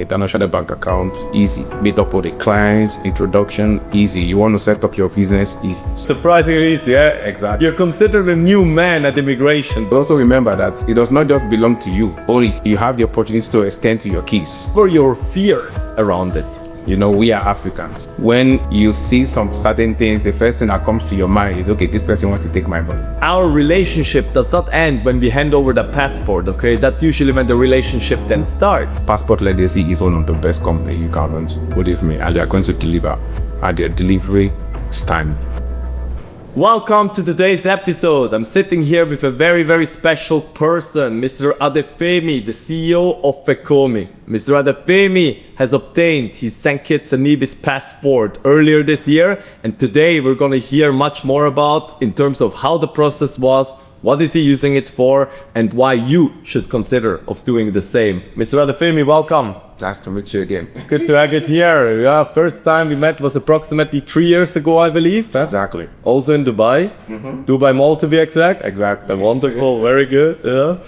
International bank account, easy. Meet up with the clients, introduction, easy. You want to set up your business, easy. Surprisingly easy, yeah? Exactly. You're considered a new man at immigration. But also remember that it does not just belong to you. Only you have the opportunity to extend to your kids. What were your fears around it? You know, we are Africans. When you see some certain things, the first thing that comes to your mind is, okay, this person wants to take my money. Our relationship does not end when we hand over the passport, okay? That's usually when the relationship then starts. Passport Legacy is one of the best companies you can run to. Believe me, and they are going to deliver. And their delivery is timely. Welcome to today's episode. I'm sitting here with a very, very special person, Mr. Adefemi, the CEO of Fekomi. Mr. Adefemi has obtained his St. Kitts and Nevis passport earlier this year, and today we're going to hear much more about in terms of how the process was, what is he using it for, and why you should consider of doing the same. Mr. Adefemi, welcome. Nice to meet you again. Good to have you here. Yeah, first time we met was approximately 3 years ago, I believe. Exactly. Also in Dubai. Dubai Mall to be exact. Exactly. Wonderful, very good. Yeah.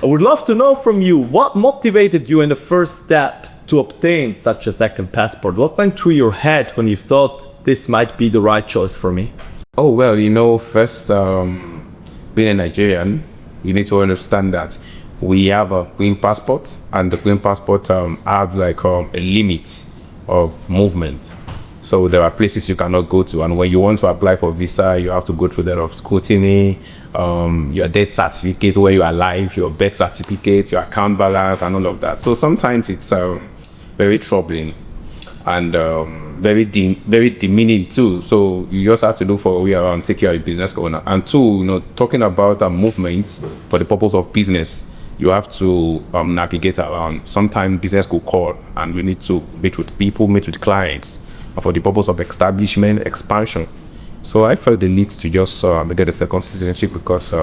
I would love to know from you, what motivated you in the first step to obtain such a second passport? What went through your head when you thought this might be the right choice for me? Oh, well, you know, first, being a Nigerian, you need to understand that we have a green passport, and the green passport have like a limit of movement. So there are places you cannot go to, and when you want to apply for visa, you have to go through that of scrutiny, your death certificate, where you are alive, your birth certificate, your account balance, and all of that. So sometimes it's very troubling and very demeaning too. So you just have to look for a way around, take care of your business owner. And two, you know, talking about movement for the purpose of business, you have to navigate around. Sometimes business could call, and we need to meet with people, meet with clients for the purpose of establishment, expansion. So I felt the need to just get a second citizenship because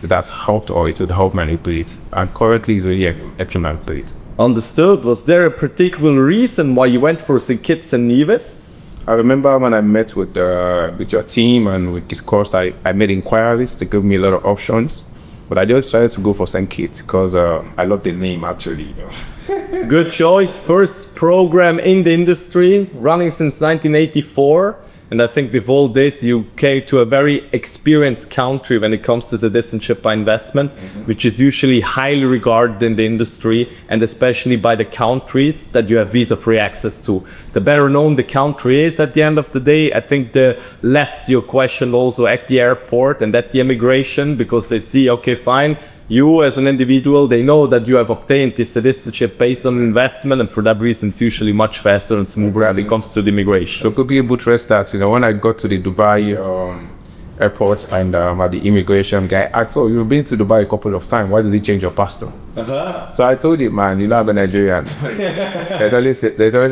that's helped, or it would help manipulate. And currently it's really excellent manipulate. Understood. Was there a particular reason why you went for St. Kitts and Nevis? I remember when I met with your team and we discussed, I made inquiries to give me a lot of options. But I just decided to go for St. Kitts because I love the name, actually. Good choice. First program in the industry, running since 1984. And I think with all this, you came to a very experienced country when it comes to citizenship by investment, which is usually highly regarded in the industry, and especially by the countries that you have visa-free access to. The better known the country is at the end of the day, I think the less you're questioned also at the airport and at the immigration, because they see, okay, fine, you as an individual, they know that you have obtained this citizenship based on investment, and for that reason it's usually much faster and smoother when it comes to the immigration. So could be able to rest that, you know, when I got to the Dubai airport and at the immigration guy, I thought, you've been to Dubai a couple of times, why does he change your passport? So I told him, man, you know, I'm a Nigerian. there's always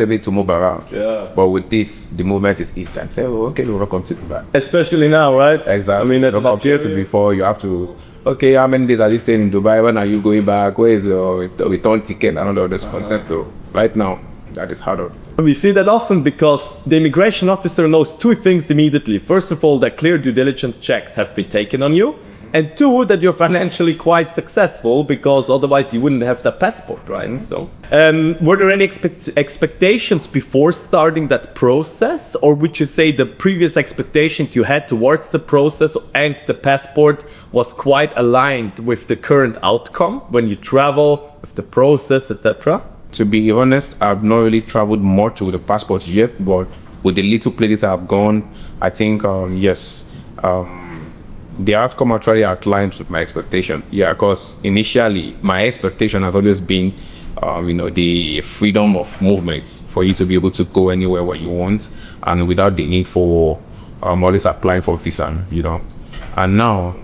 a bit to move around. Yeah. But with this, the movement is instant. Say, oh, okay, we'll come to Dubai. Especially now, right? Exactly. I mean, compared to before, you have to, okay, how many days are you staying in Dubai? When are you going back? Where is your return ticket? I don't know this concept though. Right now, that is harder. We see that often because the immigration officer knows two things immediately. First of all, that clear due diligence checks have been taken on you. And two, that you're financially quite successful, because otherwise you wouldn't have that passport, right? So, were there any expectations before starting that process? Or would you say the previous expectations you had towards the process and the passport was quite aligned with the current outcome when you travel, with the process, etc.? To be honest, I've not really traveled much with the passport yet, but with the little places I've gone, I think, yes. The outcome actually outlines with my expectation. Yeah, because initially my expectation has always been, you know, the freedom of movement for you to be able to go anywhere where you want, and without the need for always applying for visa, you know. And now,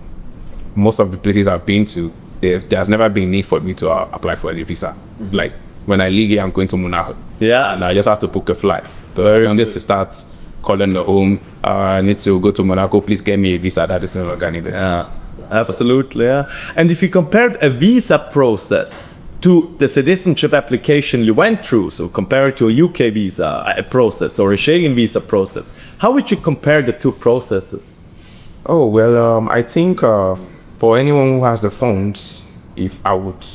most of the places I've been to, there's never been need for me to apply for a visa. Like when I leave here, I'm going to Monaco. Yeah, and I just have to book a flight. So everyone needs to start calling the home. I need to go to Monaco, please get me a visa. That is no longer needed. Yeah, absolutely. Yeah. And if you compared a visa process to the citizenship application you went through, so compare it to a UK visa process or a Schengen visa process, how would you compare the two processes? Oh, well, I think for anyone who has the funds, if I would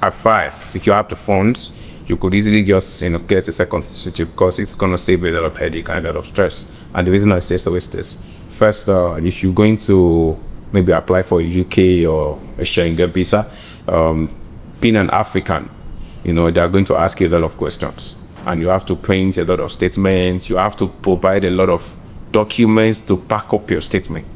advise, if you have the funds, you could easily just get a second citizenship because it's gonna save a lot of headache and a lot of stress. And the reason I say so is this: first, if you're going to maybe apply for a UK or a Schengen visa, being an African, they are going to ask you a lot of questions, and you have to print a lot of statements. You have to provide a lot of documents to back up your statement.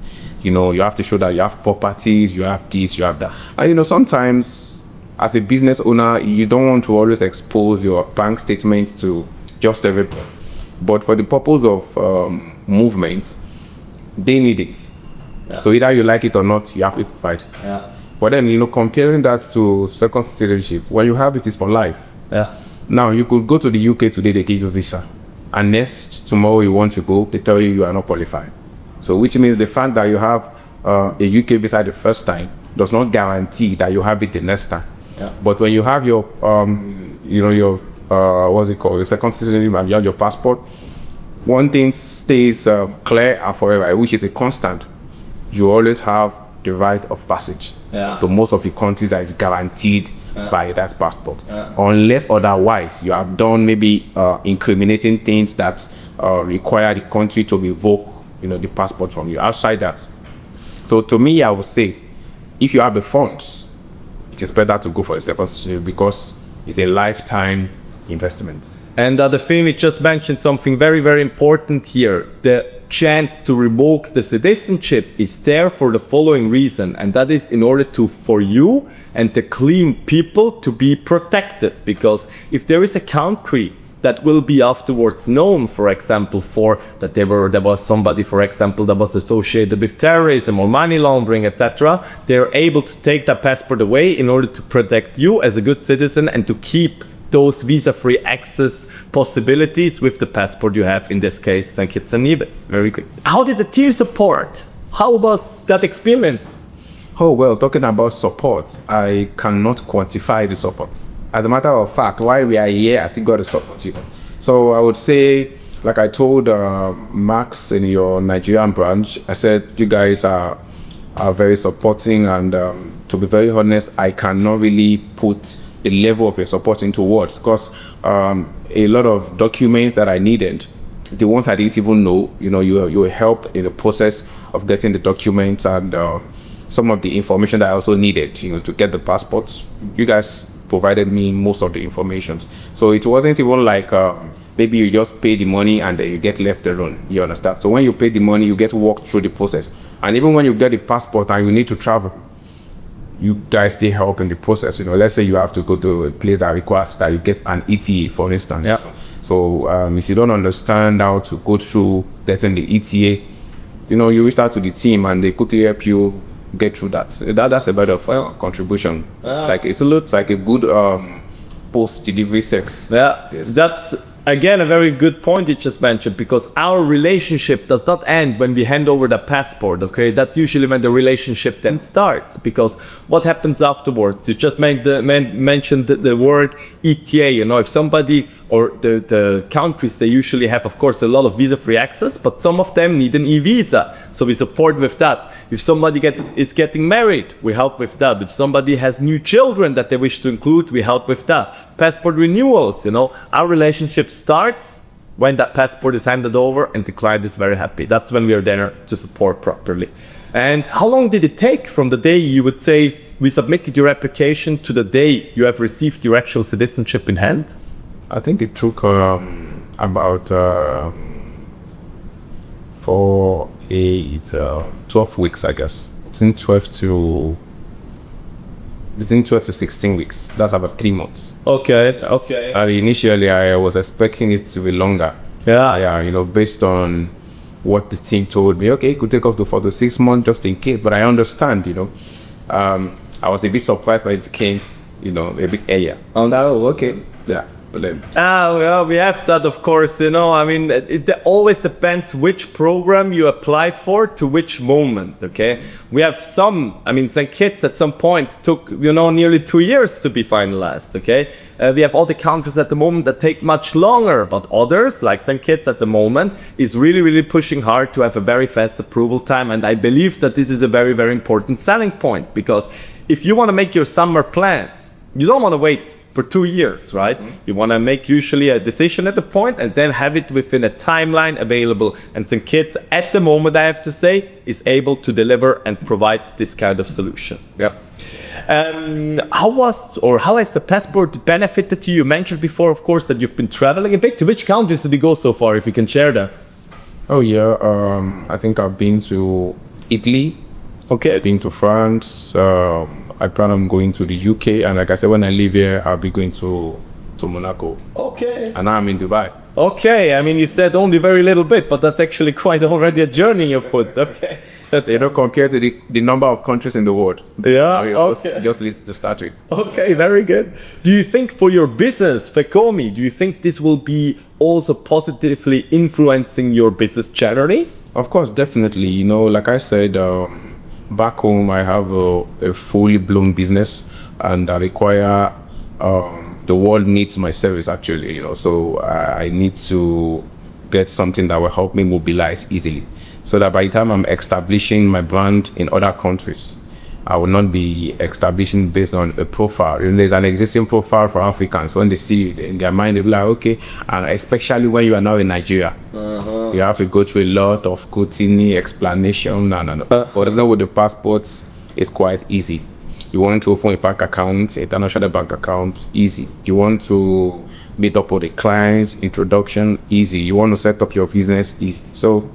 You have to show that you have properties, you have this, you have that. And sometimes as a business owner, you don't want to always expose your bank statements to just everybody. But for the purpose of movements, they need it. Yeah. So either you like it or not, you have to provide it. Yeah. But then, comparing that to second citizenship, when you have it, it's for life. Yeah. Now, you could go to the UK today, they give you a visa. And next, tomorrow you want to go, they tell you are not qualified. So which means the fact that you have a UK visa the first time does not guarantee that you have it the next time. Yeah. But when you have your, what's it called, your second citizenship, and you have your passport, one thing stays clear and forever, which is a constant. You always have the right of passage to most of the countries that is guaranteed by that passport. Unless otherwise you have done maybe incriminating things that require the country to revoke the passport from you. Outside that, so to me, I would say, if you have the funds, it is better to go for a second citizenship because it's a lifetime investment. And Adefemi just mentioned something very, very important here. The chance to revoke the citizenship is there for the following reason, and that is in order for you and the clean people to be protected. Because if there is a country that will be afterwards known, for example, for that there was somebody, for example, that was associated with terrorism or money laundering, etc., they're able to take that passport away in order to protect you as a good citizen and to keep those visa-free access possibilities with the passport you have, in this case, St. Kitts and Nevis. Very good. How did the team support? How was that experience? Oh, well, talking about support, I cannot quantify the support. As a matter of fact, while we are here, I still got to support you. So I would say, like I told Max in your Nigerian branch, I said, you guys are very supporting, and to be very honest, I cannot really put the level of your support into words, because a lot of documents that I needed, the ones I didn't even know, you help in the process of getting the documents, and some of the information that I also needed, to get the passports. You guys provided me most of the information. So it wasn't even like maybe you just pay the money and then you get left alone. You understand? So when you pay the money, you get to walk through the process. And even when you get the passport and you need to travel, you guys still help in the process. Let's say you have to go to a place that requires that you get an ETA, for instance. Yeah. So if you don't understand how to go through getting the ETA, you reach out to the team and they quickly help you get through that. That's a better contribution. It looks like a good post-delivery sex. Yeah, yes. That's again a very good point you just mentioned, because our relationship does not end when we hand over the passport. Okay, that's usually when the relationship then starts, because what happens afterwards? You just mentioned the word ETA. If somebody, or the countries, they usually have, of course, a lot of visa-free access, but some of them need an e-visa, so we support with that. If somebody is getting married, we help with that. If somebody has new children that they wish to include, we help with that. Passport renewals, our relationship starts when that passport is handed over and the client is very happy. That's when we are there to support properly. And how long did it take from the day you would say we submitted your application to the day you have received your actual citizenship in hand? I think it took about 12 weeks, I guess. Between 12 to 16 weeks. That's about 3 months. Okay. Initially, I was expecting it to be longer. Yeah, based on what the team told me. Okay, it could take up to 4 to 6 months just in case. But I understand, I was a bit surprised when it came, a bit earlier. Oh, no, okay. Yeah. Well, we have that, of course. It always depends which program you apply for to which moment. Okay, we have some. St. Kitts at some point took nearly 2 years to be finalized. Okay, we have other countries at the moment that take much longer, but others, like St. Kitts at the moment, is really, really pushing hard to have a very fast approval time. And I believe that this is a very, very important selling point, because if you want to make your summer plans, you don't want to wait for 2 years, right? You want to make usually a decision at the point and then have it within a timeline available. And some kids at the moment, I have to say, is able to deliver and provide this kind of solution. Yep. How has the passport benefited you? You mentioned before, of course, that you've been traveling a bit. To which countries did you go so far, if you can share that? Oh yeah, I think I've been to Italy. Okay. I've been to France. I plan on going to the UK, and like I said, when I leave here, I'll be going to Monaco. Okay. And now I'm in Dubai. Okay, I mean, you said only very little bit, but that's actually quite already a journey you put. Okay. You know, compared to the number of countries in the world. Yeah, okay. Just list the start with. Okay, very good. Do you think for your business, Fekomi, do you think this will be also positively influencing your business generally? Of course, definitely. You know, like I said, back home, I have a fully blown business, and I require, the world needs my service actually, you know, so I need to get something that will help me mobilize easily. So that by the time I'm establishing my brand in other countries, I will not be establishing based on a profile. You know, there's an existing profile for Africans. When they see it in their mind, they'll be like, okay. And especially when you are now in Nigeria, you have to go through a lot of scrutiny, explanation. For example, with the passports, it's quite easy. You want to open a bank account, international bank account, easy. You want to meet up with the clients, introduction, easy. You want to set up your business, easy. So,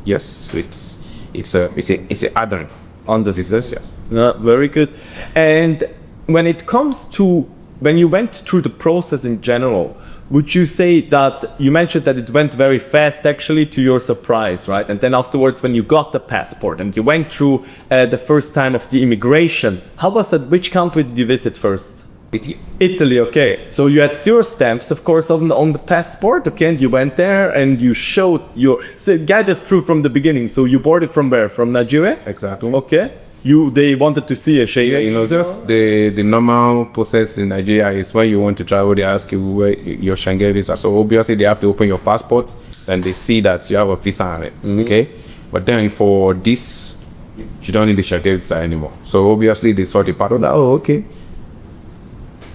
yes, it's a add-on on the business. Yeah. Very good. And when it comes to when you went through the process in general, would you say that you mentioned that it went very fast actually, to your surprise, right? And then afterwards, when you got the passport and you went through the first time of the immigration, how was that? Which country did you visit first? Italy. Italy, okay. So you had your stamps, of course, on the passport, okay, and you went there and you showed your... So guide us through from the beginning. So you boarded from where? From Nigeria? Exactly. Okay. They wanted to see a shade. Yeah, you know, just the normal process in Nigeria is when you want to travel, they ask you where your Schengen visa. So obviously they have to open your passport, and they see that you have a visa on it, okay? But then for this, you don't need the Schengen visa anymore. So obviously they saw the part of that, oh, okay.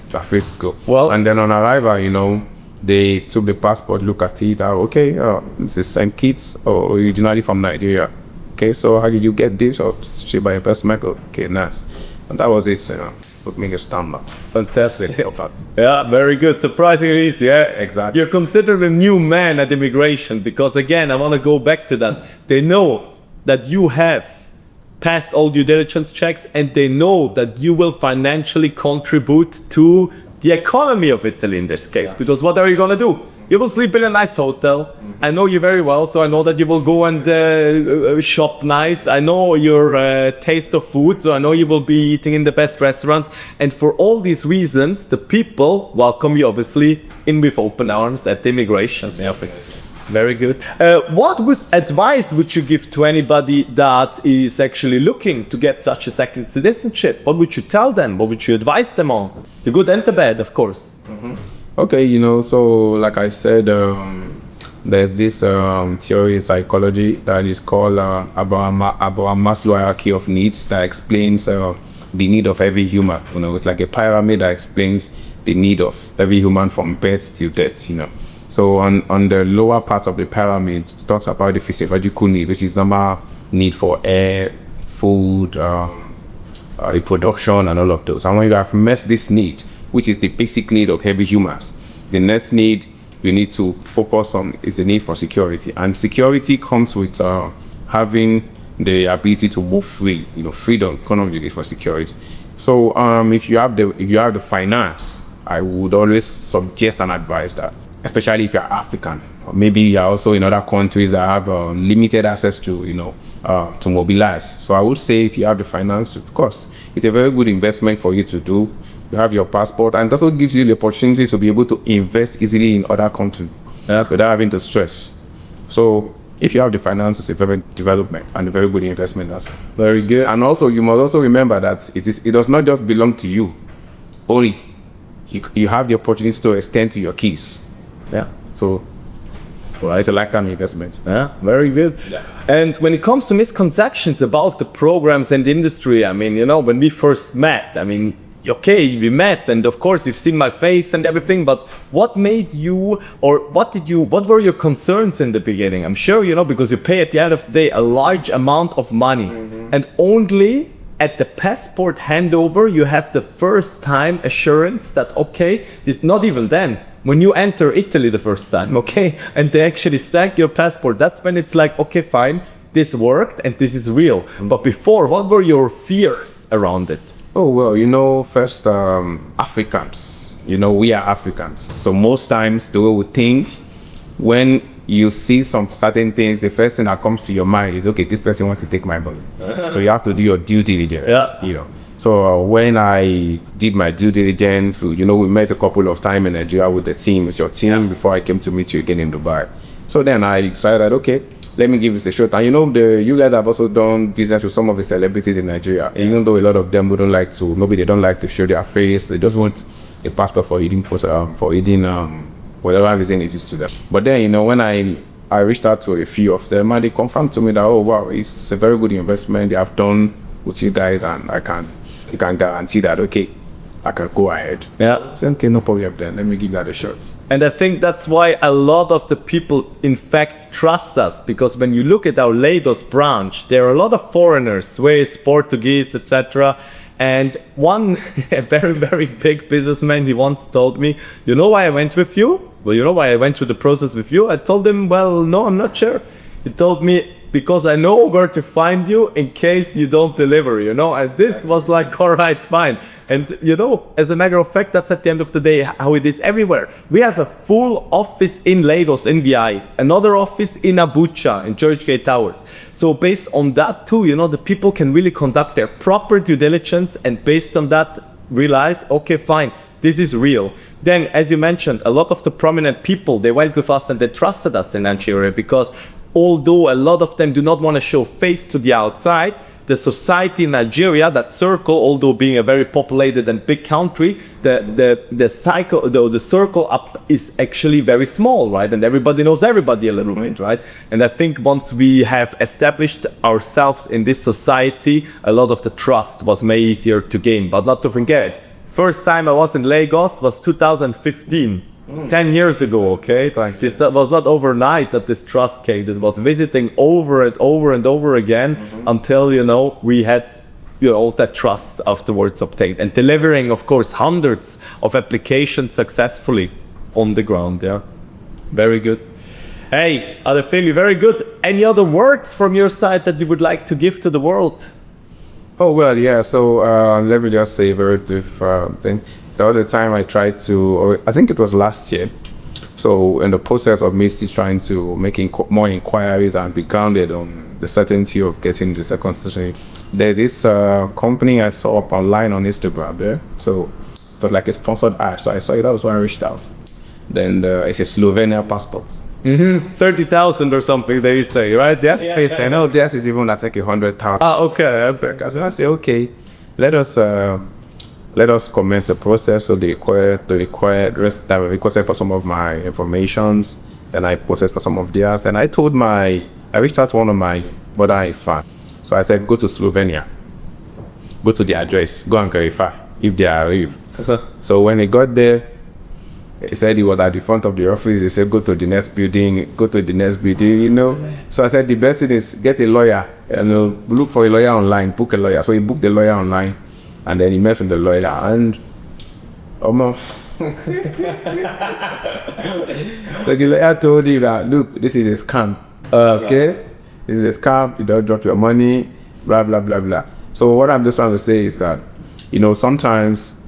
You're free to go. Well, and then on arrival, you know, they took the passport, look at it, okay, this is St. Kitts, originally from Nigeria. Okay, so how did you get this? Oh, she by a personal. Okay, nice. And that was it, you know, put me a standard. Fantastic. Yeah, very good. Surprisingly easy, yeah? Exactly. You're considered a new man at immigration because, again, I want to go back to that. They know that you have passed all due diligence checks, and they know that you will financially contribute to the economy of Italy in this case. Yeah. Because what are you going to do? You will sleep in a nice hotel. I know you very well, so I know that you will go and shop nice. I know your taste of food, so I know you will be eating in the best restaurants. And for all these reasons, the people welcome you, obviously, in with open arms at the immigration. Yeah. Very good. What advice would you give to anybody that is actually looking to get such a second citizenship? What would you tell them? What would you advise them on? The good and the bad, of course. Okay, you know, so like I said, there's this theory in psychology that is called Abraham Maslow hierarchy of needs that explains the need of every human. You know, it's like a pyramid that explains the need of every human from birth till death, you know. So on the lower part of the pyramid, it talks about the physiological need, which is normal need for air, food, reproduction, and all of those. And when you have met this need, which is the basic need of every humans, the next need you need to focus on is the need for security. And security comes with having the ability to move free. You know, freedom comes with it for security. So if you have the finance, I would always suggest and advise that, especially if you're African, or maybe you're also in other countries that have limited access to, you know, to mobilize. So I would say if you have the finance, of course, it's a very good investment for you to do. You have your passport, and that also gives you the opportunity to be able to invest easily in other countries without having to stress. So if you have the finance, it's a very development and a very good investment. That's very good. And also, you must also remember that it does not just belong to you. Only you have the opportunity to extend to your kids. Yeah. So, well, it's a lifetime investment. Yeah, very good. Yeah. And when it comes to misconceptions about the programs and the industry, I mean, you know, when we first met, I mean, okay, we met, and of course you've seen my face and everything, but what made you, or what were your concerns in the beginning? I'm sure, because you pay at the end of the day a large amount of money, and only at the passport handover you have the first time assurance that, okay, this, not even then, when you enter Italy the first time, okay, and they actually stamp your passport, that's when it's like, okay, fine, this worked and this is real. But before, what were your fears around it? Oh, well, first, Africans, we are Africans. So most times the way we think, when you see some certain things, the first thing that comes to your mind is, okay, this person wants to take my money. So you have to do your due diligence, So when I did my due diligence, we met a couple of times in Nigeria with the team, with your team, before I came to meet you again in Dubai. So then I decided, okay, let me give this a shot. And you guys have also done business with some of the celebrities in Nigeria. Yeah. Even though a lot of them maybe they don't like to show their face. They just want a passport for eating, whatever reason it is to them. But then, when I reached out to a few of them, and they confirmed to me that, oh wow, it's a very good investment they have done with you guys, and you can guarantee that, okay, I can go ahead. Yeah. So, okay, no problem then. Let me give that a shot. And I think that's why a lot of the people, in fact, trust us. Because when you look at our Lagos branch, there are a lot of foreigners, Swiss, Portuguese, etc. And one a very, very big businessman, he once told me, you know why I went with you? Well, you know why I went through the process with you? I told him, well, no, I'm not sure. He told me, because I know where to find you in case you don't deliver, and this was like, all right, fine. And as a matter of fact, that's at the end of the day how it is everywhere. We have a full office in Lagos, in VI, another office in Abuja, in Churchgate Towers. So based on that too, the people can really conduct their proper due diligence, and based on that realize, okay, fine, this is real. Then, as you mentioned, a lot of the prominent people, they went with us and they trusted us in Nigeria, because although a lot of them do not want to show face to the outside, the society in Nigeria, that circle, although being a very populated and big country, the circle up is actually very small, right? And everybody knows everybody a little bit, right? And I think once we have established ourselves in this society, a lot of the trust was made easier to gain. But not to forget, first time I was in Lagos was 2015. 10 years ago, okay? That was not overnight that this trust came. This was visiting over and over and over again until, we had, all that trust afterwards obtained. And delivering, of course, hundreds of applications successfully on the ground, yeah? Very good. Hey, Adefemi, very good. Any other words from your side that you would like to give to the world? Oh, well, yeah. So let me just say a very brief thing. The other time I tried to, or I think it was last year, so in the process of me still trying to make more inquiries and be grounded on the certainty of getting the second citizenship, there's this company I saw up online on Instagram there. So it was like a sponsored ad. So I saw it, that was why I reached out. Then it's a Slovenia passport. 30,000 or something, they say, right? Yeah. They say, no, theirs is even at like 100,000. Okay. So I say, okay, let us commence the process. So they requested for some of my informations, then I processed for some of theirs. And I reached out to one of my brother fan. So I said, go to Slovenia, go to the address, go and verify if they arrive. So when he got there, he said he was at the front of the office. He said, go to the next building, So I said, the best thing is get a lawyer and look for a lawyer online, book a lawyer. So he booked the lawyer online. And then he met with the lawyer, and so the lawyer told him that, look, this is a scam. Okay? This is a scam, you don't drop your money, blah, blah, blah, blah. So what I'm just trying to say is that, sometimes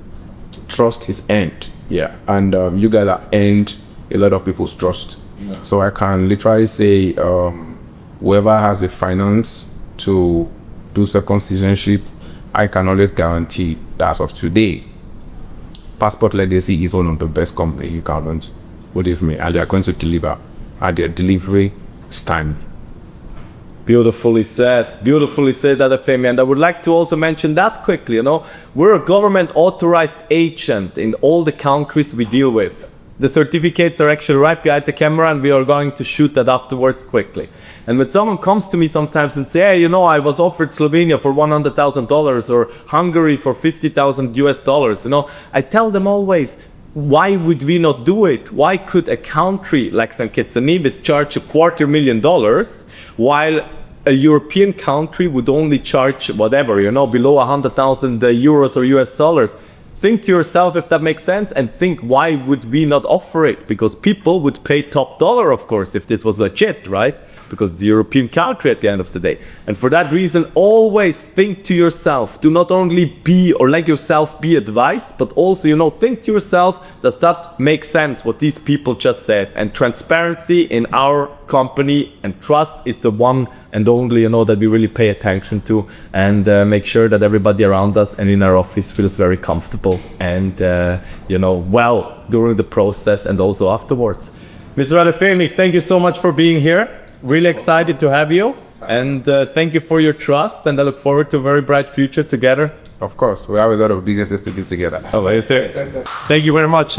trust is earned. Yeah. And you guys have earned a lot of people's trust. Yeah. So I can literally say, whoever has the finance to do second citizenship, I can always guarantee that as of today, Passport Legacy is one of the best companies you can run with me, and they are going to deliver, and their delivery stand. Beautifully said, Adefemi. And I would like to also mention that quickly, we're a government authorized agent in all the countries we deal with. The certificates are actually right behind the camera, and we are going to shoot that afterwards quickly. And when someone comes to me sometimes and say, hey, you know, I was offered Slovenia for $100,000 or Hungary for 50,000 US dollars, you know, I tell them always, why would we not do it? Why could a country like St. Kitts and Nevis charge $250,000 while a European country would only charge whatever, you know, below 100,000 euros or US dollars? Think to yourself if that makes sense, and think, why would we not offer it? Because people would pay top dollar, of course, if this was legit, right? Because it's a European country at the end of the day. And for that reason, always think to yourself. Do not only be or let yourself be advised, but also, you know, think to yourself, does that make sense what these people just said? And transparency in our company and trust is the one and only, you know, that we really pay attention to, and make sure that everybody around us and in our office feels very comfortable and, you know, well during the process and also afterwards. Mr. Adefemi, thank you so much for being here. Really excited to have you, and thank you for your trust, and I look forward to a very bright future together. Of course, we have a lot of businesses to do together. Oh, yes, sir. Thank you very much.